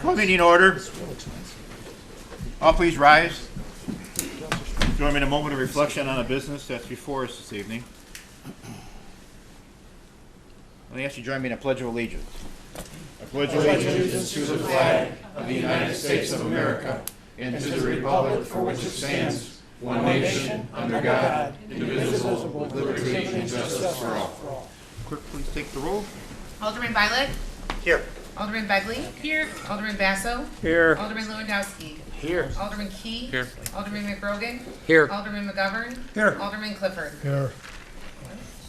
Call meeting order. All please rise. Join me in a moment of reflection on the business that's before us this evening. Let me ask you to join me in a pledge of allegiance. I pledge allegiance to the flag of the United States of America and to the republic for which it stands, one nation, under God, indivisible, with liberty and justice for all. Clerk, please take the roll. Alderman Violet? Here. Alderman Begley? Here. Alderman Basso? Here. Alderman Lewandowski? Here. Alderman Key? Here. Alderman McRogan? Here. Alderman McGovern? Here. Alderman Clifford? Here.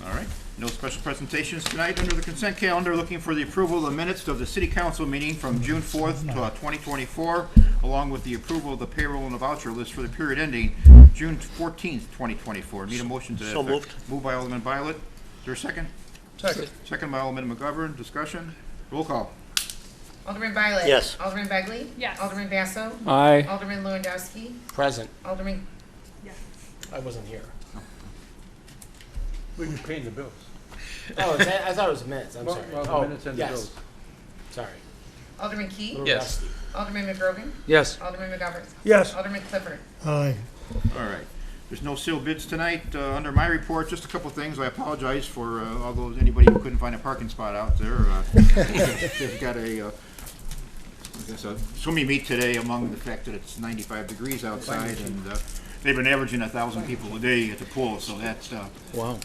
All right. No special presentations tonight. Under the consent calendar, looking for the approval of the minutes of the City Council meeting from June 4th, 2024, along with the approval of the payroll and the voucher list for the period ending June 14th, 2024. Need a motion to that effect. Moved. Moved by Alderman Violet. Is there a second? Second. Second by Alderman McGovern. Discussion. Roll call. Alderman Violet? Yes. Alderman Begley? Yes. Alderman Basso? Aye. Alderman Lewandowski? Present. Alderman, I wasn't here. We can pay the bills. Oh, I thought it was minutes. I'm sorry. Well, the Oh, minutes and the yes. bills. Sorry. Alderman Key? Little Yes. rusty. Alderman McRogan? Yes. Alderman McGovern? Yes. Alderman Clifford? Aye. All right. There's no sealed bids tonight. Under my report, just a couple things. I apologize for all those anybody who couldn't find a parking spot out there. They've got a swimming meet today, among the fact that it's 95 degrees outside, and they've been averaging 1,000 people a day at the pool. So that's Wow.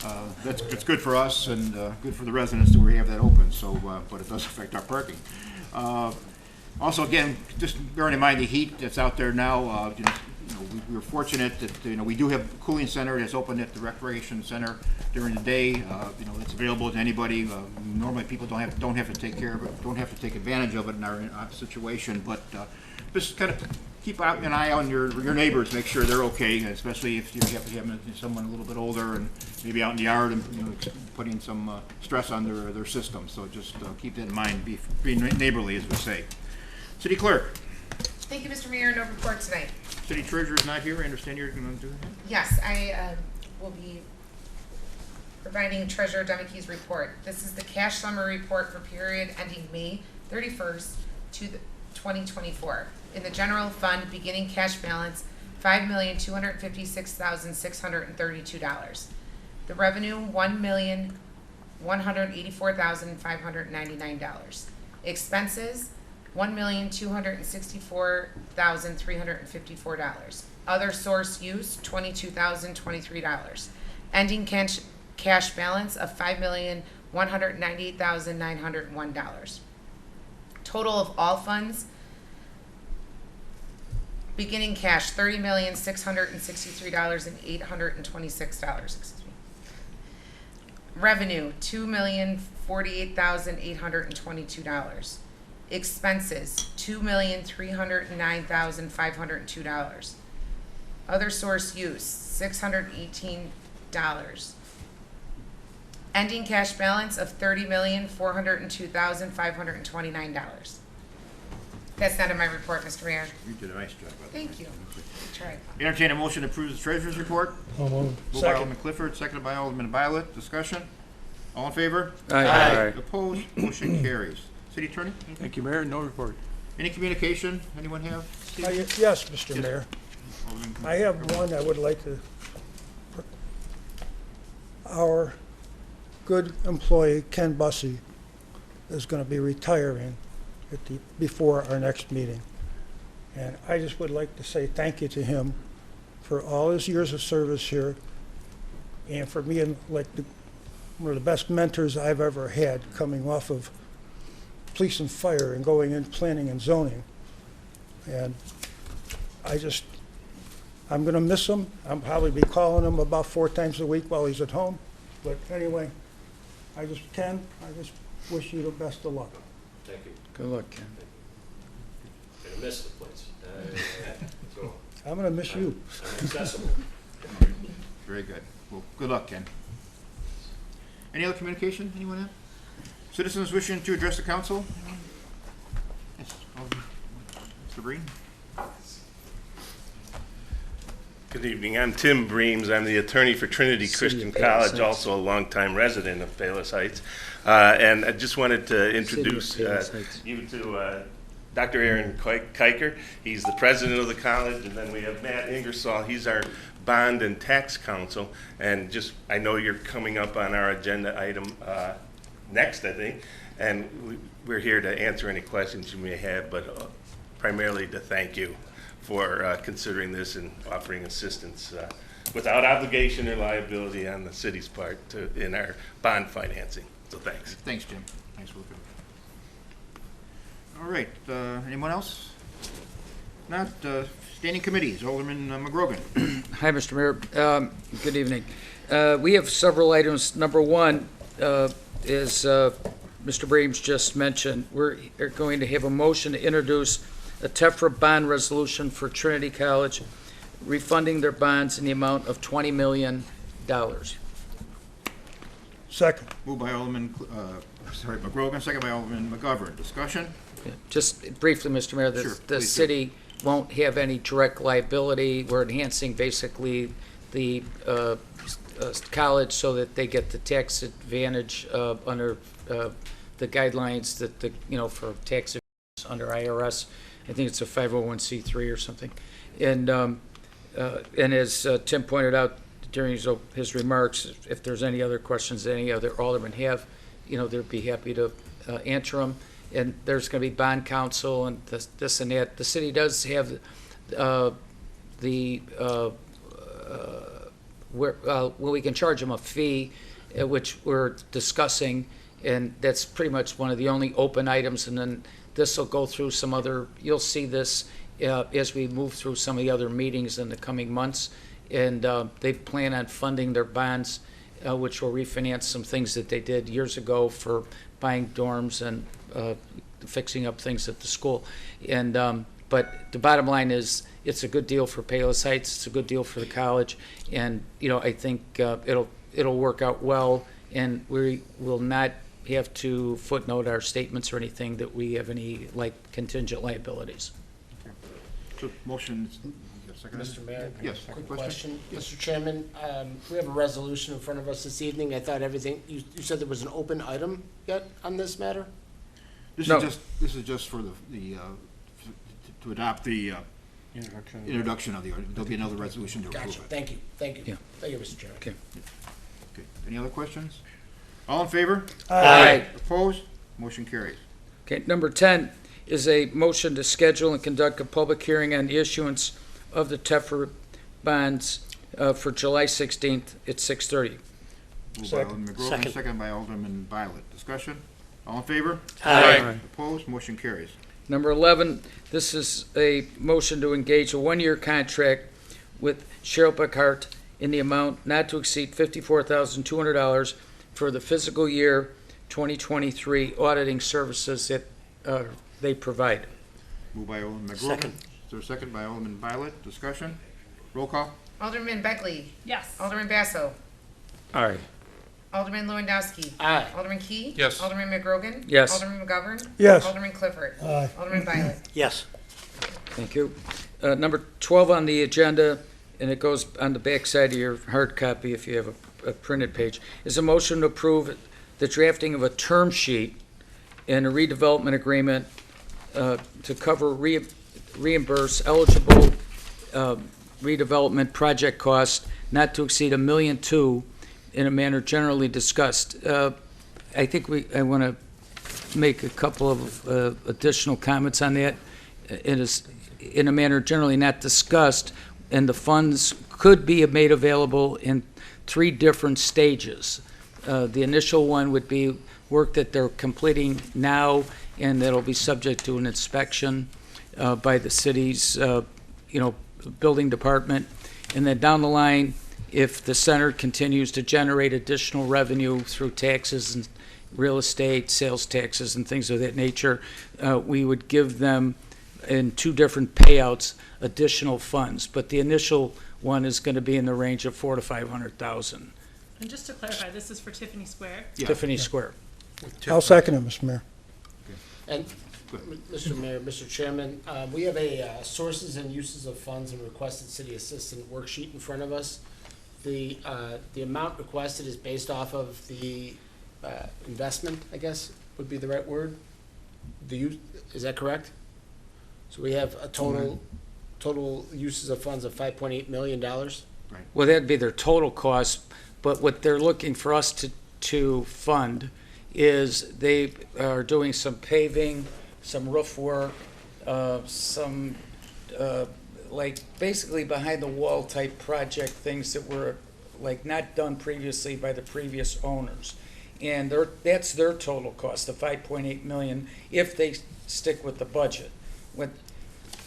it's good for us and good for the residents that we have that open. So, but it does affect our parking. Also, again, just bearing in mind the heat that's out there now, we were fortunate that we do have a cooling center that's open at the recreation center during the day. It's available to anybody. Normally, people don't have to take care of it, don't have to take advantage of it in our situation. But just kind of keep out an eye on your neighbors, make sure they're okay, especially if you have someone a little bit older and maybe out in the yard and putting some stress on their system. So just keep that in mind. Be neighborly, as we say. City Clerk. Thank you, Mr. Mayor. No report tonight. City Treasurer is not here. I understand you're going to do that? Yes, I will be providing Treasurer Demekey's report. This is the cash summary report for period ending May 31st, 2024. In the general fund, beginning cash balance, $5,256,632. The revenue, $1,184,599. Expenses, $1,264,354. Other source use, $22,023. Ending cash balance of $5,198,901. Total of all funds, beginning cash $30,663,826. Revenue $2,048,822. Expenses $2,309,502. Other source use $618. Ending cash balance of $30,402,529. That's not in my report, Mr. Mayor. You did a nice job. Thank you. I tried. Entertain a motion to approve the Treasurer's report. Moved by Alderman Clifford, seconded by Alderman Violet. Discussion. All in favor? Aye. Opposed? Motion carries. City Attorney? Anything? Thank you, Mayor. No report. Any communication? Anyone have? Yes, Mr. Mayor. Alderman- I have one I would like to. Our good employee, Ken Bussey, is going to be retiring before our next meeting. And I just would like to say thank you to him for all his years of service here and for being like one of the best mentors I've ever had, coming off of police and fire and going into planning and zoning. And I'm going to miss him. I'll probably be calling him about 4 times a week while he's at home. But anyway, Ken, I just wish you the best of luck. Thank you. Good luck, Ken. Gonna miss the place. So I'm going to miss you. I'm accessible. Very good. Well, good luck, Ken. Any other communication? Anyone have? Citizens wishing to address the council? Yes, Mr. Breen. Good evening. I'm Tim Breams. I'm the attorney for Trinity Christian College, also a longtime resident of Palos Heights. And I just wanted to introduce you to Dr. Aaron Kiker. He's the president of the college. And then we have Matt Ingersoll. He's our bond and tax counsel. And just, I know you're coming up on our agenda item next, I think. And we're here to answer any questions you may have, but primarily to thank you for considering this and offering assistance without obligation or liability on the city's part in our bond financing. So thanks. Thanks, Jim. Thanks for looking. All right, anyone else? Not, standing committees, Alderman McGrogan. Hi, Mr. Mayor. Good evening. We have several items. Number one is, Mr. Breams just mentioned, we're going to have a motion to introduce a TEFRA bond resolution for Trinity College, refunding their bonds in the amount of $20 million. Second. Moved by Alderman, McGrogan, second by Alderman McGovern. Discussion? Just briefly, Mr. Mayor, Sure, the please do. city won't have any direct liability. We're enhancing basically the college so that they get the tax advantage under the guidelines that for tax under IRS. I think it's a 501c3 or something. And as Tim pointed out during his remarks, if there's any other questions that any other aldermen have, they'd be happy to answer them. And there's going to be bond counsel and this and that. The city does have we can charge them a fee, which we're discussing, and that's pretty much one of the only open items. And then this will go through some other, you'll see this as we move through some of the other meetings in the coming months. And they plan on funding their bonds, which will refinance some things that they did years ago for buying dorms and fixing up things at the school. And but the bottom line is, it's a good deal for Palos Heights. It's a good deal for the college, and I think it'll work out well. And we will not have to footnote our statements or anything that we have any contingent liabilities. So motion, second. Mr. Mayor? Yes. Quick question. Mr. Chairman, we have a resolution in front of us this evening. I thought everything, you said there was an open item yet on this matter? This No. is just for the to adopt the introduction of the order. There'll be another resolution to approve Gotcha. it. Thank you. Thank you. Yeah. Thank you, Mr. Chairman. Okay. Okay. Any other questions? All in favor? Aye. Opposed? Motion carries. Okay, number 10 is a motion to schedule and conduct a public hearing on the issuance of the TEFRA bonds for July 16th at 6:30. Moved by Second. Alderman McGrogan, Second. second by Alderman Violet. Discussion? All in favor? Aye. Opposed? Motion carries. Number 11, this is a motion to engage a one-year contract with Cheryl Buckhart in the amount not to exceed $54,200 for the fiscal year 2023 auditing services that they provide. Moved by Alderman McGrogan. Second. Is there a second by Alderman Violet? Discussion? Roll call? Alderman Beckley. Yes. Alderman Basso. Aye. Alderman Lewandowski. Aye. Alderman Key. Yes. Alderman McGrogan. Yes. Alderman McGovern. Yes. Alderman Clifford. Aye. Alderman Violet. Yes. Thank you. Number 12 on the agenda, and it goes on the back side of your hard copy if you have a printed page, is a motion to approve the drafting of a term sheet and a redevelopment agreement to cover reimburse eligible redevelopment project costs not to exceed $1.2 million in a manner generally discussed. I think I want to make a couple of additional comments on that. It is in a manner generally not discussed, and the funds could be made available in 3 different stages. The initial one would be work that they're completing now, and that'll be subject to an inspection by the city's, building department. And then down the line, if the center continues to generate additional revenue through taxes and real estate, sales taxes, and things of that nature, we would give them in 2 different payouts additional funds. But the initial one is going to be in the range of $400,000 to $500,000. And just to clarify, this is for Tiffany Square. Yeah. Tiffany Square. I'll second it, Mr. Mayor. And Mr. Mayor, Mr. Chairman, we have a sources and uses of funds and requested city assistant worksheet in front of us. The amount requested is based off of the investment, I guess would be the right word. Is that correct? So we have a total uses of funds of $5.8 million. Well, that'd be their total cost, but what they're looking for us to fund is they are doing some paving, some roof work, some, like, basically behind-the-wall type project things that were, like, not done previously by the previous owners. And that's their total cost, the 5.8 million, if they stick with the budget.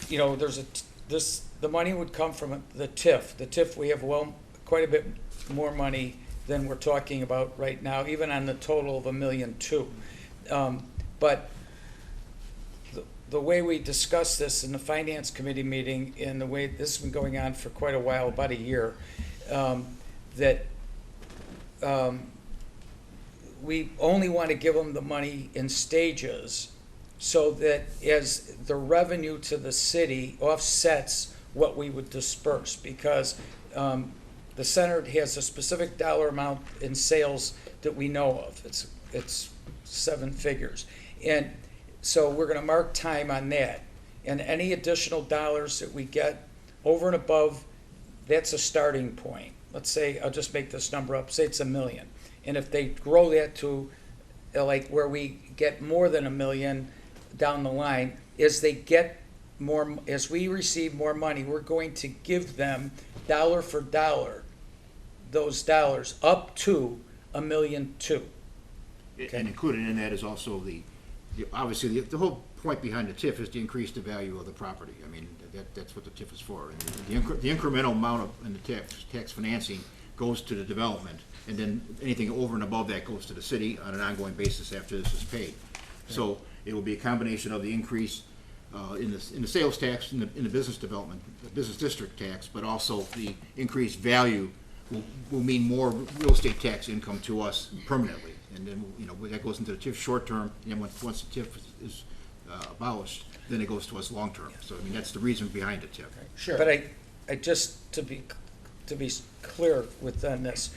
You know, the money would come from the TIF. The TIF, we have quite a bit more money than we're talking about right now, even on the total of $1.2 million. But the way we discussed this in the finance committee meeting, and the way this has been going on for quite a while, about a year, we only want to give them the money in stages, so that as the revenue to the city offsets what we would disperse, because the center has a specific dollar amount in sales that we know of. It's 7 figures. And so we're going to mark time on that. And any additional dollars that we get over and above, that's a starting point. Let's say, I'll just make this number up, say it's $1 million. And if they grow that to like where we get more than $1 million down the line, as we receive more money, we're going to give them dollar for dollar those dollars up to $1.2 million. And included in that is also obviously the whole point behind the TIF is to increase the value of the property. I mean, that's what the TIF is for. And the incremental amount in the tax financing goes to the development, and then anything over and above that goes to the city on an ongoing basis after this is paid. So it will be a combination of the increase in the sales tax, in the business development, the business district tax, but also the increased value will mean more real estate tax income to us permanently. And then, you know, that goes into the TIF short term, and then once the TIF is abolished, then it goes to us long term. So, I mean, that's the reason behind the TIF. Sure. But I just, to be clear within this,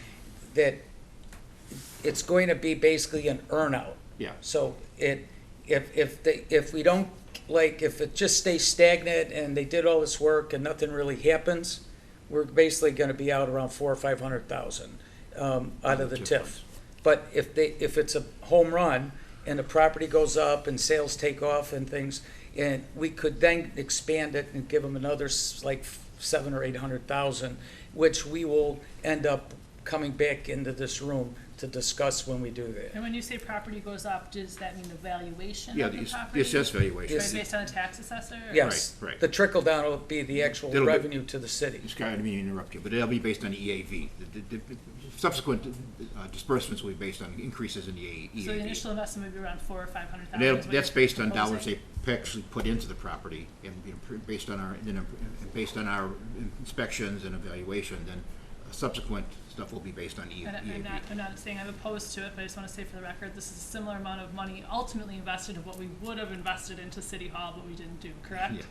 that it's going to be basically an earn-out. Yeah. So if we don't, like, if it just stays stagnant and they did all this work and nothing really happens, we're basically gonna be out around $400,000 or $500,000 out of the TIF. But if it's a home run and the property goes up and sales take off and things, and we could then expand it and give them another like $700,000 or $800,000, which we will end up coming back into this room to discuss when we do that. And when you say property goes up, does that mean the valuation Yeah, of the the property? assessed valuation. Right, based on a tax assessor? or- Yes, Right. the trickle down will be the actual It'll be- revenue to the city. It's kind of, I mean, interrupt you, but it'll be based on the EAV. The subsequent disbursements will be based on increases in the EAV. So the initial investment would be around $400,000 or $500,000. And is what that's you're based on proposing? dollars they actually put into the property, and based on our inspections and evaluation, then subsequent stuff will be based on And EAV. I'm not saying I'm opposed to it, but I just want to say for the record, this is a similar amount of money ultimately invested of what we would have invested into City Hall, but we didn't do, correct? Yeah.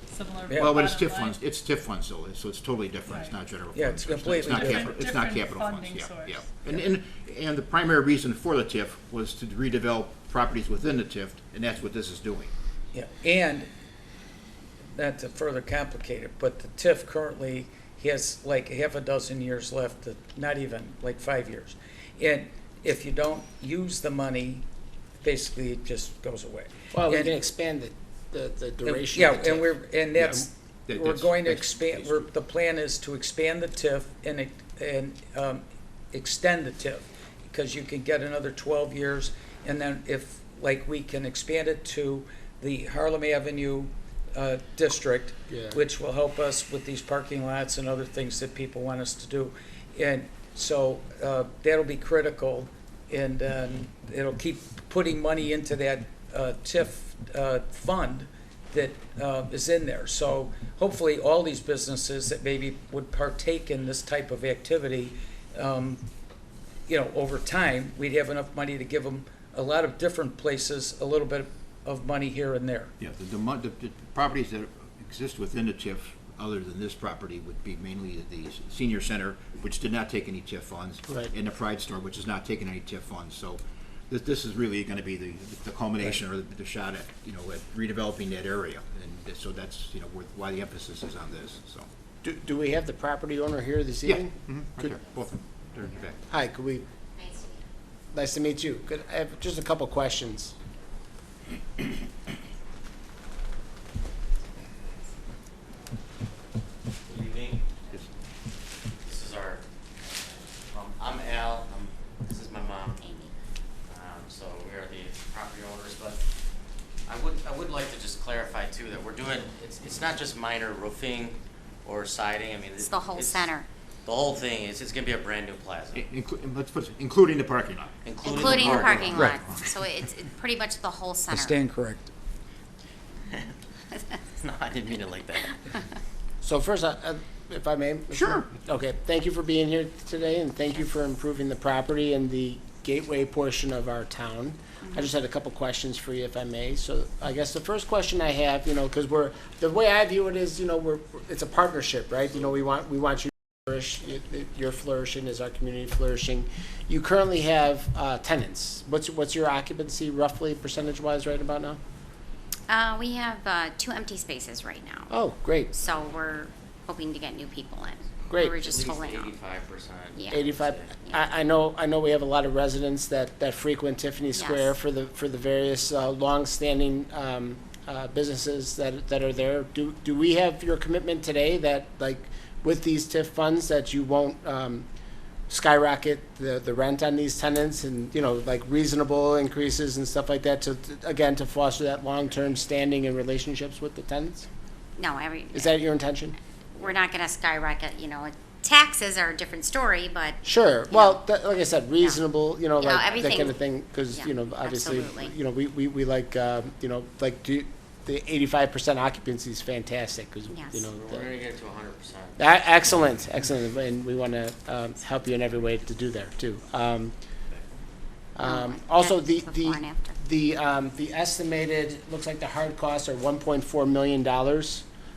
Similar. Yeah. Well, but it's bottom TIF line. funds, it's TIF funds though, so it's totally different, it's Right. not general funds. Yeah, it's So not completely capital- different. It's not Different capital funds, funding yeah, source. yeah. And the primary reason for the TIF was to redevelop properties within the TIF, and that's what this is doing. Yeah, and not to further complicate it, but the TIF currently has like half a dozen years left, not even, like 5 years. And if you don't use the money, basically it just goes away. Well, we And- can expand the duration Yeah, of the and TIF. and that's, That- we're that's- going to that's expand, basically- the plan is to expand the TIF and extend the TIF, because you can get another 12 years, and then if, like, we can expand it to the Harlem Avenue district, Yeah. which will help us with these parking lots and other things that people want us to do. And so that'll be critical, and it'll keep putting money into that TIF fund that is in there. So hopefully all these businesses that maybe would partake in this type of activity, over time, we'd have enough money to give them a lot of different places, a little bit of money here and there. Yeah, the properties that exist within the TIF, other than this property, would be mainly the senior center, which did not take any TIF funds. Right. And the Pride store, which is not taking any TIF funds. So this is really gonna be the culmination or the shot at, at redeveloping that area. And so that's, why the emphasis is on this, so. Do we have the property owner here this Yeah, evening? right Could- there, both of them, they're in the back. Hi, could we, nice to meet you. Could, I have just a couple questions. Good evening. This is our, I'm Al, this is my mom, Amy. So we are the property owners, but I would like to just clarify too that we're doing, it's not just minor roofing or siding, I mean. It's the whole center, The whole thing, it's gonna be a brand new plaza, Let's put it, including the parking lot. including the parking Right. lot. So it's pretty much the whole I center. stand correct. No, I didn't mean it like that. So first, if I may? Mr. Sure. Okay, thank you for being here today, and thank you for improving the property and the gateway portion of our town. I just had a couple questions for you, if I may. So I guess the first question I have, because the way I view it is, it's a partnership, right? We want you to flourish, you're flourishing as our community flourishing. You currently have tenants. What's your occupancy roughly, percentage-wise, right about now? We have 2 empty spaces right now. Oh, great, So we're hoping to get new people in. Great. We were just At least filling out. 85%. Yeah. 85. I know we have a lot of residents that frequent Tiffany Square Yes. for the various long-standing businesses that are there. Do we have your commitment today that, like, with these TIF funds, that you won't skyrocket the rent on these tenants and, like reasonable increases and stuff like that to foster that long-term standing and relationships with the tenants? No, Is that your intention? we're not gonna skyrocket, taxes are a different story, but Sure. Well, like I said, reasonable, like that everything- kind of thing, because, yeah, obviously, absolutely. we like, the 85% occupancy is fantastic, because, Yes. We're gonna get to 100%. Excellent, and we want to help you in every way to do there, too. Also, that's before and after. the estimated, looks like the hard costs are $1.4 million,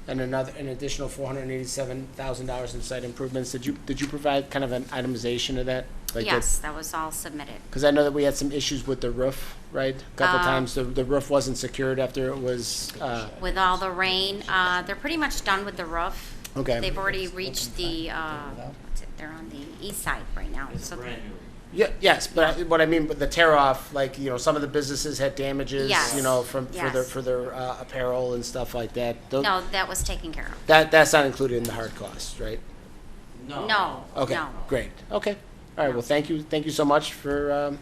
and an additional $487,000 in site improvements. Did you provide kind of an itemization of that? Yes, that was all submitted. Because I know that we had some issues with the roof, right? A couple times the roof wasn't secured after it was, With all the rain, they're pretty much done with the roof. okay. They've already reached they're on the east side right now. It's So brand new. Yeah, yes, but what I mean, but the tear off, like, some of the businesses had damages, Yes. for their apparel and stuff like that. no, that was taken care of. That's not included in the hard costs, right? No, Okay, no. great. Okay. All right. Well, thank you so much for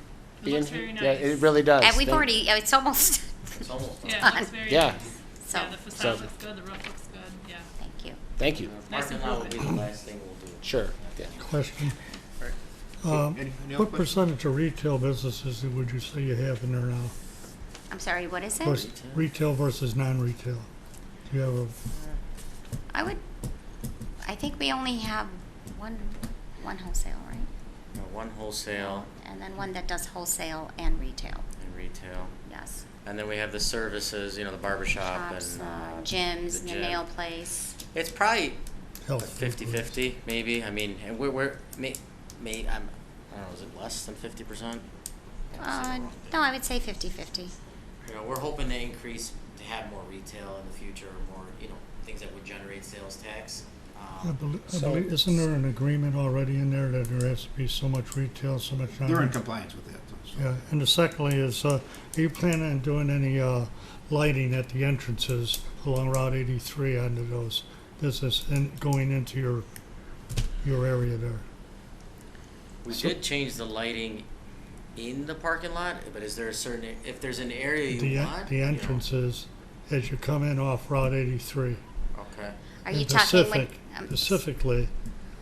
being looks here. very Yeah, it nice. really does. And we've Thank- already, it's almost, It's almost done. Yeah, it looks very Yeah. nice. so, Yeah, the facade So- looks good, the roof looks good, yeah. thank you. Thank you. The Nice parking lot will be the improvement. last thing we'll do. Sure. Yeah. Question. Any other What questions? percentage of retail businesses would you say you have in there now? I'm sorry, what is Plus it? retail versus non-retail? Do you have I think we only have one wholesale, right? One wholesale And then one that does wholesale and retail, and retail. yes. And then we have the services, the barber shop Shops, and. gyms, the the gym. nail place. It's probably health? 50-50, maybe. I mean, and we're I don't know, is it less than 50%? No, I would say 50-50. We're hoping to increase, to have more retail in the future, more, things that would generate sales tax. I believe, isn't there an agreement already in there that there has to be so much retail, so much They're in non-retail? compliance with that. So. Yeah, and the secondly is, are you planning on doing any lighting at the entrances along Route 83 onto those business and going into your area there? We did change the lighting in the parking lot, but is there if there's an area you want? The entrances as you come in off Route 83. Okay. Are you And talking when? Specifically,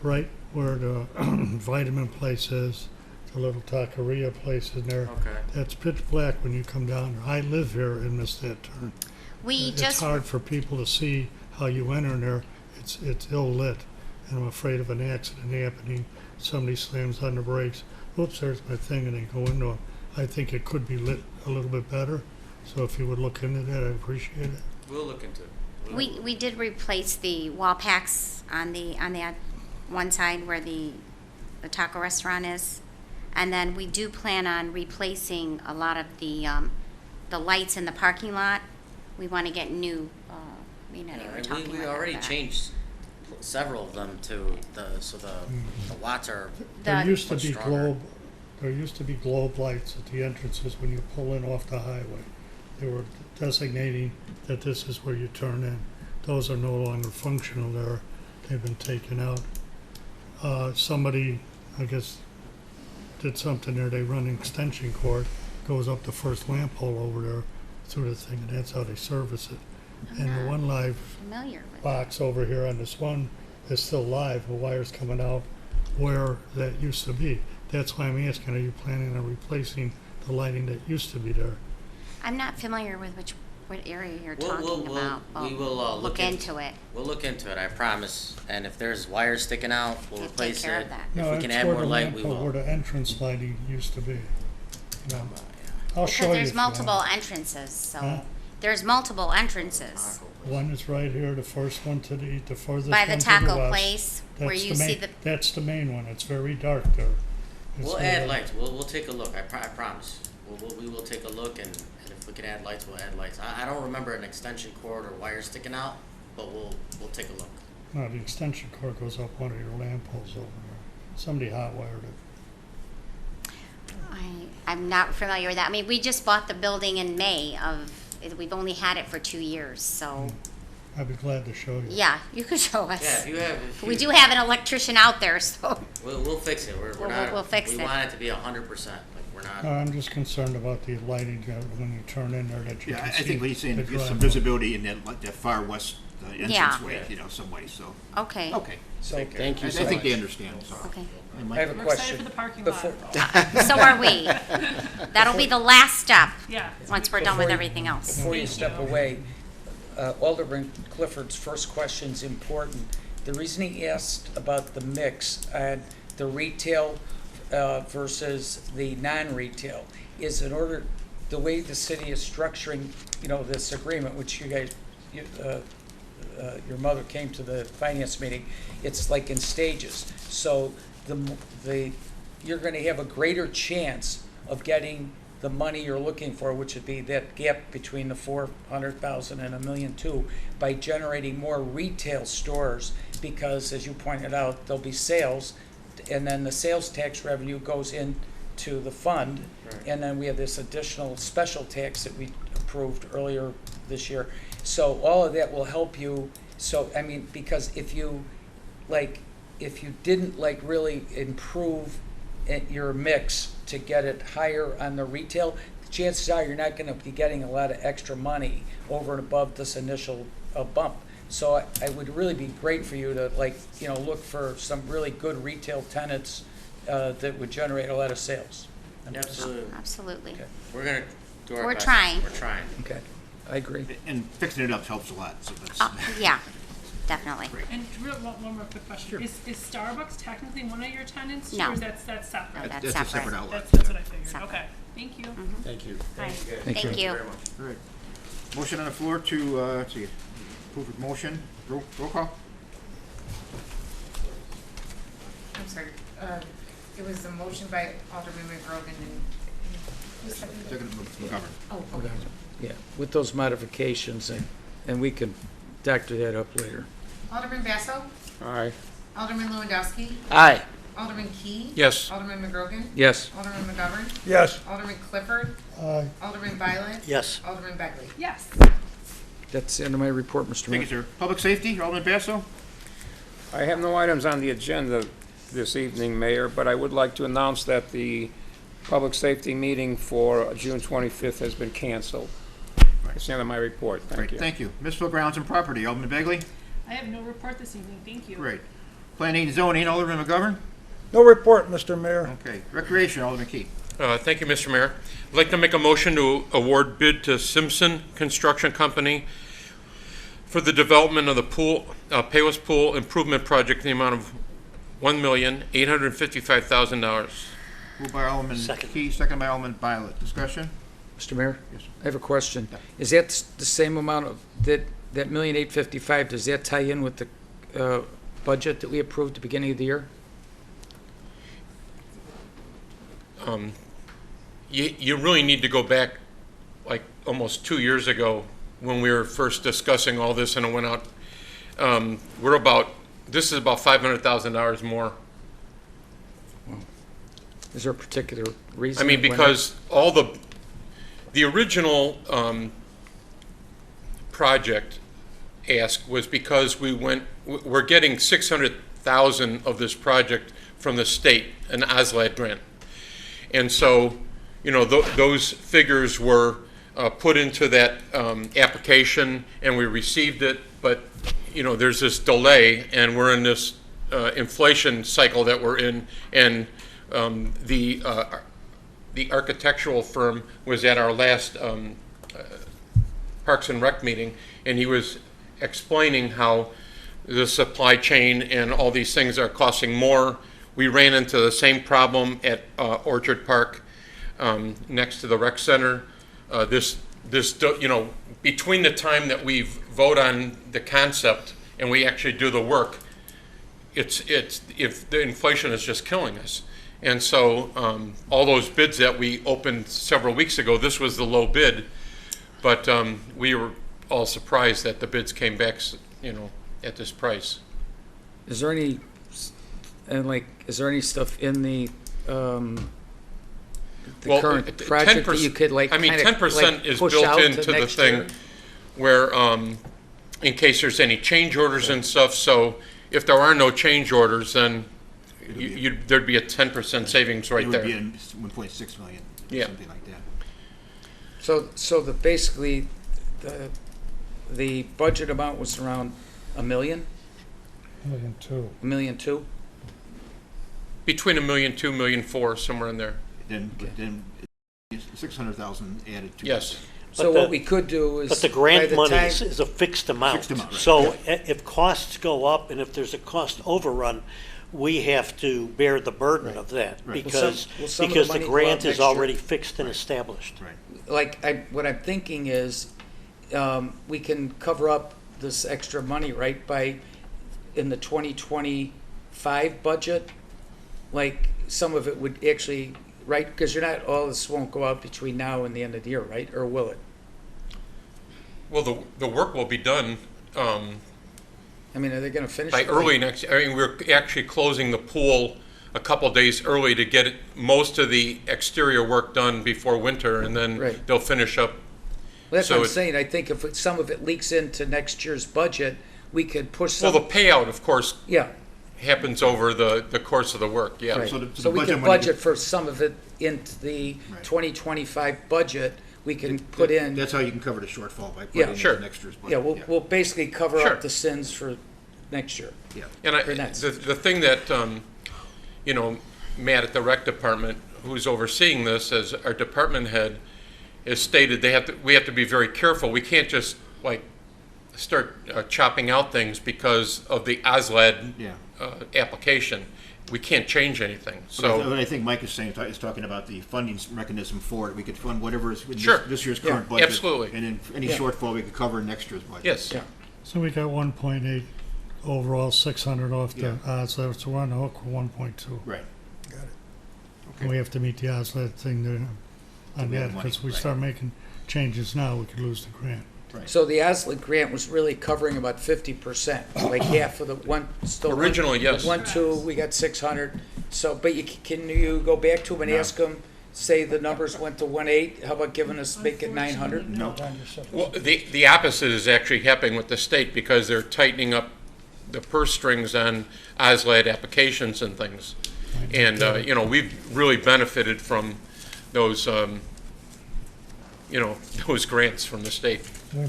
right where the vitamin place is, the little taqueria place in there. Okay. That's pitch black when you come down there. I live here and miss that turn. We It's just, hard for people to see how you enter in there. It's ill lit, and I'm afraid of an accident happening. Somebody slams on the brakes. Oops, there's my thing, and they go into it. I think it could be lit a little bit better, So if you would look into that, I'd appreciate it. We'll look into it. We did replace the wall packs on the one side where the taco restaurant is. And then we do plan on replacing a lot of the lights in the parking lot. We want to get new, you know, they were talking We about already that. changed several of them to the watts are There The- used to much be stronger. globe lights at the entrances when you pull in off the highway. They were designating that this is where you turn in. Those are no longer functional there. They've been taken out. Somebody, I guess, did something there. They run an extension cord, goes up the first lamp pole over there through the thing, and that's how they service it. And the one live Familiar with box over here on this one is still live. The wire's coming out where that used to be. That's why I'm asking, are you planning on replacing the lighting that used to be there? I'm not familiar with what area you're We'll- talking we'll- about. we will, look into it. We'll look into it, I promise. And if there's wires sticking out, we'll We'll take replace care it. of that. If No, we can it's add where more the light, lamp we pole, will. where the entrance lighting used to be. You know, I'll Because show you. there's if you want. multiple entrances, so Huh? there's multiple entrances. One is right here, the first one to the furthest By one the to taco west. place where That's you the see main- the, That's the main one. It's very dark there. It's We'll where add the- lights, we'll take a look, I promise. We will take a look, and if we can add lights, we'll add lights. I don't remember an extension cord or wire sticking out, but we'll take a look. No, the extension cord goes up one of your lamp poles over there. Somebody hot wired it. I'm not familiar with that. I mean, we just bought the building in May we've only had it for 2 years, so, I'd be glad to show you. yeah, you could show Yeah, us. if We you, do have an electrician out there, so, we'll fix it, we're We'll- not, we'll fix we it. want it to be 100%, like, we're not. I'm just concerned about the lighting when you turn in there that you Yeah, can I see. think what he's saying, the is get some driveway. visibility in that far west Yeah. entranceway, you know, some way, so, okay, okay. So, Take care. thank I you so think they much. understand, so. okay. And I Mike? have a We're excited question. for the parking Before- lot. So are we. That'll be the last step, Yeah. once we're done with Before you- everything else. Before you Thank step you. away, Alderman Clifford's first question is important. The reason he asked about the mix and the retail versus the non-retail is in order, the way the city is structuring, you know, this agreement, which you guys, your mother came to the finance meeting, it's like in stages. So you're gonna have a greater chance of getting the money you're looking for, which would be that gap between the 400,000 and 1,200,000, by generating more retail stores, because as you pointed out, there'll be sales, and then the sales tax revenue goes into the fund, and then we have this additional special tax that we approved earlier this year. So all of that will help you. So, I mean, because if you didn't really improve your mix to get it higher on the retail, chances are you're not gonna be getting a lot of extra money over and above this initial bump. So I would really be great for you to look for some really good retail tenants that would generate a lot of sales. Absolutely, Absolutely. Okay. we're gonna do our We're best. trying. We're trying. Okay, I agree. And fixing it up helps a lot, so that's. Yeah, definitely. And one more quick question. Sure. Is Starbucks technically one of your tenants? No. Or is that separate? No, That's a separate. separate outlet. That's what I figured. Separate. Okay. Thank you. Thank you. Right. Thank Thank you. you. Very much. All right. Motion on the floor to, let's see, approve of motion, roll call? I'm sorry, it was a motion by Alderman McGrogan and, who seconded it? Second, McGovern. Oh, okay. Yeah, with those modifications, and we can doctor that up later. Alderman Basso, Aye. Alderman Lewandowski, Aye. Alderman Key. Yes. Alderman McGrogan, Yes. Alderman McGovern, Yes, Alderman Clifford, Aye. Alderman Violet. Yes. Alderman Begley. Yes. That's the end of my report, Mr. Thank you, Mayor. sir. Public safety, Alderman Basso? I have no items on the agenda this evening, Mayor, but I would like to announce that the public safety meeting for June 25th has been canceled. That's the end of my report. Thank Great, you. thank you. Municipal grounds and property, Alderman Begley? I have no report this evening. Thank you. Great. Planning and zoning, Alderman McGovern? no report, Mr. Mayor. Okay. Recreation, Alderman Key. Thank you, Mr. Mayor. I'd like to make a motion to award bid to Simpson Construction Company for the development of the Palos Pool Improvement Project in the amount of $1,855,000. Moved by Alderman Key, second by Alderman Violet. Discussion? Mr. Mayor? Yes, sir. I have a question. Is that the same amount of, that $1,855,000, does that tie in with the budget that we approved at the beginning of the year? You really need to go back like almost 2 years ago when we were first discussing all this and it went out. This is about $500,000 more. Is there a particular reason? I mean, it went because all the original project ask was because we're getting 600,000 of this project from the state, an OSLAD grant. And so, you know, those figures were put into that application and we received it, but, you know, there's this delay and we're in this inflation cycle that we're in, and the architectural firm was at our last Parks and Rec meeting, and he was explaining how the supply chain and all these things are costing more. We ran into the same problem at Orchard Park next to the rec center. You know, between the time that we vote on the concept and we actually do the work, if the inflation is just killing us. And so all those bids that we opened several weeks ago, this was the low bid, but we were all surprised that the bids came back, you know, at this price. Is there any, is there any stuff in the current project that you could I mean, 10% is built into the thing where, in case there's any change orders and stuff, so if there are no change orders, then there'd be a 10% savings right there. It would be 1.6 million, Yeah. something like that. So basically, the budget amount was around $1 million? $1,200,000. $1.2 million? Between $1.2 million, $1.4 million, somewhere in there. Then 600,000 added to. Yes. So what we could do is. But the by grant the money time- is a fixed amount. Fixed amount, right. So if costs go up and if there's a cost overrun, we have to bear the burden of that Right. because, Will some of the because the money go grant out is next year? already fixed and established. Right. What I'm thinking is, we can cover up this extra money, right, in the 2025 budget? Like, some of it would actually, right, because all this won't go out between now and the end of the year, right, or will it? Well, the work will be done I mean, are they gonna finish by it? early next, I mean, we're actually closing the pool a couple days early to get most of the exterior work done before winter, and then Right. they'll finish up. Well, that's so what I'm it- saying, I think if some of it leaks into next year's budget, we could push Well, some. the payout, of course, Yeah, happens over the course of the work, yeah. right. So the So we budget can money budget for some of it into the Right. 2025 budget, we can put in. That's how you can cover the shortfall, by Yeah. putting in Sure. the next year's budget. Yeah, we'll basically cover Sure. up the sins for next year. Yeah. And For next. the thing that, you know, Matt at the rec department, who's overseeing this as our department head, has stated we have to be very careful. We can't just like start chopping out things because of the OSLAD Yeah. application. We can't change anything. So What I think Mike is saying, is talking about the funding mechanism for it. We could fund whatever is in Sure. this year's Yeah. current budget. Absolutely. And then any Yeah. shortfall, we could cover in next year's budget. yes, Yeah. So we got 1.8 overall, 600 off the Yeah. OSLAD, so we're on the hook for 1.2. Right. And we have to meet the OSLAD thing there on we have that, money, because we right. start making changes now, we could lose the grant. So the ASLIC grant was really covering about 50%, like half of the one, still. Originally, yes. 2, we got 600. So, but can you go back to them and No. ask them, say the numbers went to 1.8, how about giving us, make it 900? No. well, the opposite is actually happening with the state because they're tightening up the purse strings on OSLAD applications and things. And, you know, we've really benefited from those, you know, those grants from the state. We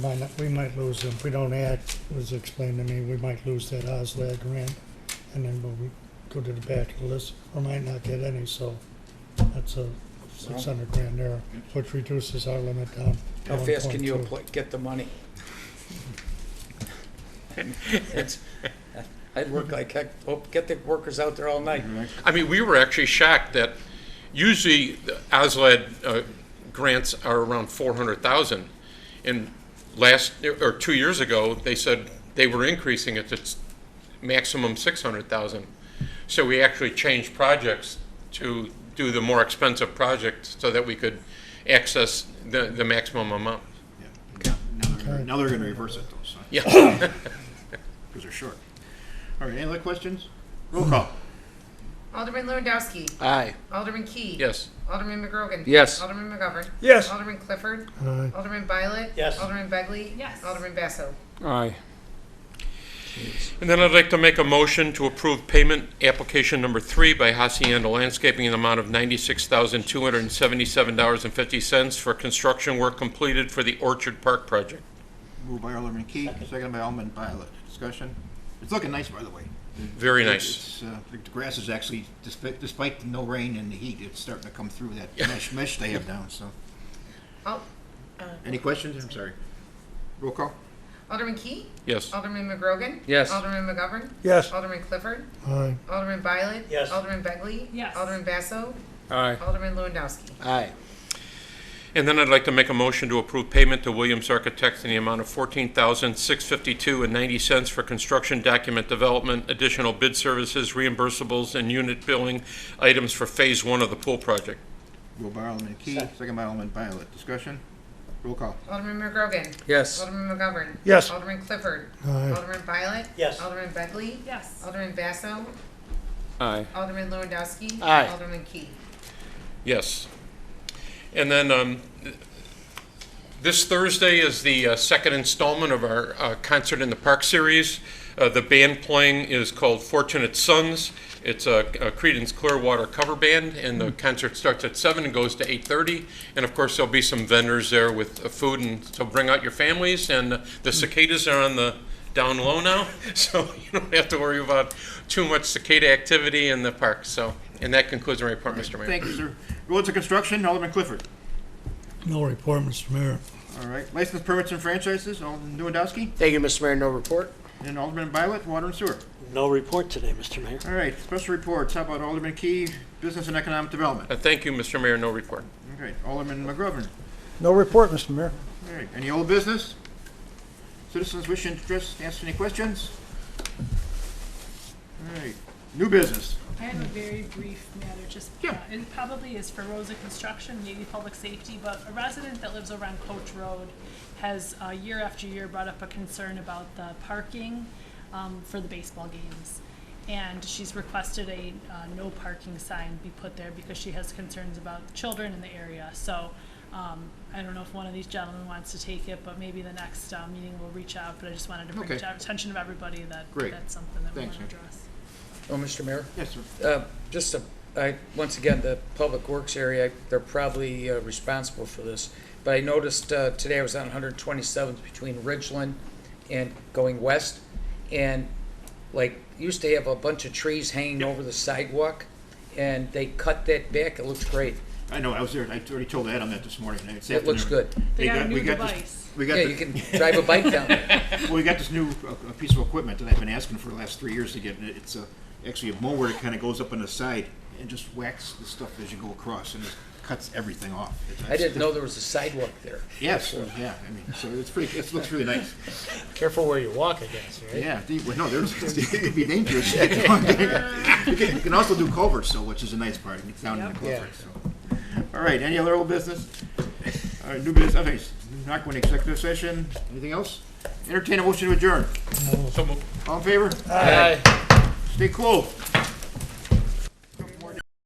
might lose them, if we don't act, it was explained to me, we might lose that OSLAD grant, and then when we go to the back of the list, or might not get any, so that's a 600 grand there, which reduces our limit down to How fast can you 1.2. get the money? I'd work like heck, get the workers out there all night. I mean, we were actually shocked that usually the OSLAD grants are around 400,000. And last, or 2 years ago, they said they were increasing it to maximum 600,000. So we actually changed projects to do the more expensive project so that we could access the maximum amount. Yeah. Now they're gonna reverse it though, so. Yeah. Because they're short. All right, any other questions? Roll call. Alderman Lewandowski. Aye. Alderman Key. Yes. Alderman McGrogan. Yes. Alderman McGovern. Yes. Alderman Clifford. Aye. Alderman Violet. Yes. Alderman Begley. Yes. Alderman Basso. Aye. And then I'd like to make a motion to approve payment application number 3 by Hacienda Landscaping in the amount of $96,277.50 for construction work completed for the Orchard Park project. Moved by Alderman Key, second by Alderman Violet. Discussion? It's looking nice, by the way. Very nice. The grass is actually, despite no rain and the heat, it's starting to come through that mesh they have down, so. Oh, Any questions? I'm sorry. Roll call. Alderman Key. Yes. Alderman McGrogan. Yes. Alderman McGovern. Yes. Alderman Clifford. Aye. Alderman Violet. Yes. Alderman Begley. Yes. Alderman Basso. Aye. Alderman Lewandowski. Aye. And then I'd like to make a motion to approve payment to Williams Architects in the amount of $14,652.90 for construction document development, additional bid services, reimbursables, and unit billing items for Phase 1 of the pool project. Moved by Alderman Key, second by Alderman Violet. Discussion? Roll call. Alderman McGrogan. Yes. Alderman McGovern. Yes. Alderman Clifford. Aye. Alderman Violet. Yes. Alderman Begley. Yes. Alderman Basso. Aye. Alderman Lewandowski. Aye. Alderman Key. Yes. And then this Thursday is the second installment of our Concert in the Park series. The band playing is called Fortunate Sons. It's a Creedence Clearwater cover band, and the concert starts at 7 and goes to 8:30. And of course, there'll be some vendors there with food, and so bring out your families. And the cicadas are on the down low now, so you don't have to worry about too much cicada activity in the park. So, and that concludes my report, Mr. Mayor. Thank you, sir. Roads and construction, Alderman Clifford. No report, Mr. Mayor. All right. License permits and franchises, Alderman Lewandowski. Thank you, Mr. Mayor. No report. And Alderman Violet, water and sewer. No report today, Mr. Mayor. All right, special reports. How about Alderman Key, business and economic development? Thank you, Mr. Mayor. No report. Okay, Alderman McGrovern. No report, Mr. Mayor. All right, any old business? Citizens wishing to ask any questions? All right, new business. I have a very brief matter, just, Yeah. it probably is for Rosa Construction, maybe public safety, but a resident that lives over on Coach Road has, year after year, brought up a concern about the parking, for the baseball games. And she's requested a, no parking sign be put there because she has concerns about children in the area. So, I don't know if one of these gentlemen wants to take it, but maybe the next, meeting we'll reach out, but I just wanted to bring Okay. to the attention of everybody that Great. that's something that we Thanks, want to sir. address. Oh, Mr. Mayor? Yes, sir. Once again, the Public Works area, they're probably responsible for this. But I noticed today I was on 127th between Ridgeland and going west. And like, used to have a bunch of trees hanging over the sidewalk. And they cut that back. It looks great. I know, I was there. I already told Adam that this morning. It looks good. They got a new we got device. this, we got Yeah, the- you can drive a bike down there. well, we got this new piece of equipment that I've been asking for the last 3 years to get. And it's actually a mower that kind of goes up on the side and just whacks the stuff as you go across, and it cuts everything off. I didn't know there was a sidewalk there. Yes, yeah. I mean, so it's pretty. It looks really nice. Careful where you walk, I guess, right? Yeah. Well, no, it could be dangerous. You can also do culverts, so which is a nice part. It's down in the Yeah. culvert. So. All right. Any other old business? All right. New business. Okay. Not going to executive session. Anything else? Entertain a motion to adjourn. So moved. All in favor? Aye. Stay cool.